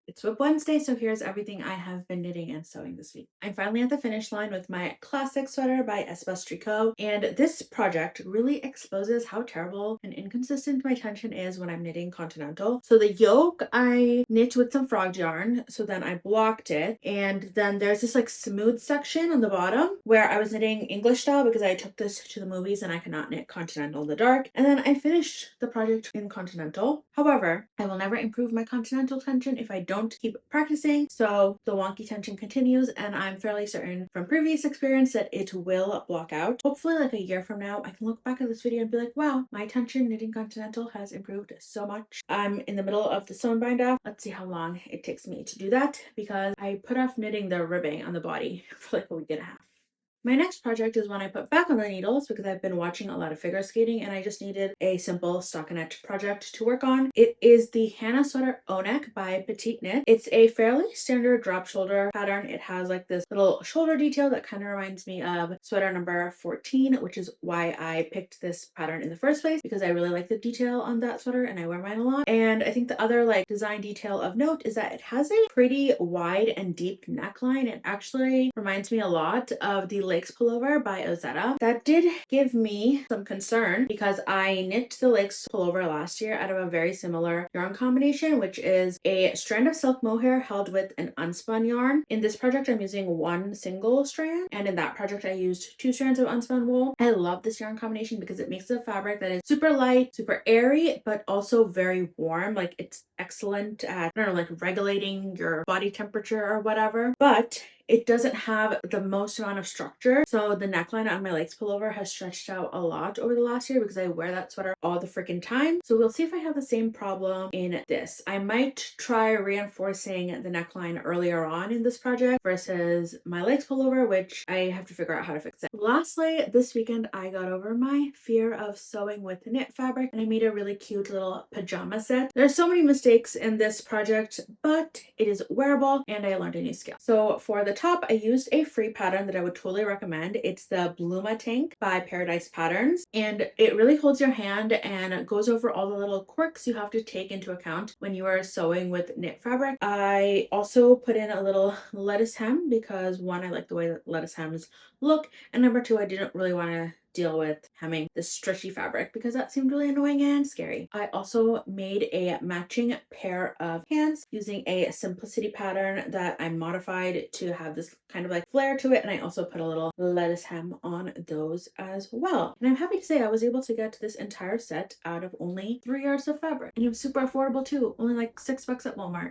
It's Whip Wednesday, so here's everything I have been knitting and sewing this week. I'm finally at the finish line with my classic sweater by Espace Tricot, and this project really exposes how terrible and inconsistent my tension is when I'm knitting continental. So the yoke I knit with some frog yarn, so then I blocked it, and then there's this like smooth section on the bottom where I was knitting English style because I took this to the movies and I cannot knit continental in the dark, and then I finished the project in continental. However, I will never improve my continental tension if I don't keep practicing, so the wonky tension continues, and I'm fairly certain from previous experience that it will block out. Hopefully like a year from now I can look back at this video and be like, wow, my tension knitting continental has improved so much. I'm in the middle of the sewn bind off. Let's see how long it takes me to do that because I put off knitting the ribbing on the body for like a week and a half. My next project is one I put back on the needles because I've been watching a lot of figure skating and I just needed a simple stockinette project to work on. It is the Hannah Sweater O-Neck by Petite Knit. It's a fairly standard drop shoulder pattern. It has like this little shoulder detail that kind of reminds me of sweater number 14, which is why I picked this pattern in the first place, because I really like the detail on that sweater and I wear mine a lot. And I think the other like design detail of note is that it has a pretty wide and deep neckline. It actually reminds me a lot of the Lakes pullover by Ozetta. That did give me some concern because I knit the Lakes pullover last year out of a very similar yarn combination, which is a strand of silk mohair held with an unspun yarn. In this project I'm using one single strand, and in that project I used two strands of unspun wool. I love this yarn combination because it makes a fabric that is super light, super airy, but also very warm. Like it's excellent at, I don't know, like regulating your body temperature or whatever, but it doesn't have the most amount of structure. So the neckline on my Lakes pullover has stretched out a lot over the last year because I wear that sweater all the freaking time. So we'll see if I have the same problem in this. I might try reinforcing the neckline earlier on in this project versus my Lakes pullover, which I have to figure out how to fix it. Lastly, this weekend I got over my fear of sewing with knit fabric and I made a really cute little pajama set. There's so many mistakes in this project, but it is wearable and I learned a new skill. So for the top, I used a free pattern that I would totally recommend. It's the blomma tank by Paradise Patterns, and it really holds your hand and goes over all the little quirks you have to take into account when you are sewing with knit fabric. I also put in a little lettuce hem because one, I like the way that lettuce hems look, and number two, I didn't really want to deal with hemming this stretchy fabric because that seemed really annoying and scary. I also made a matching pair of pants using a simplicity pattern that I modified to have this kind of like flare to it, and I also put a little lettuce hem on those as well. And I'm happy to say I was able to get this entire set out of only 3 yards of fabric, and it was super affordable too, only like $6 at Walmart.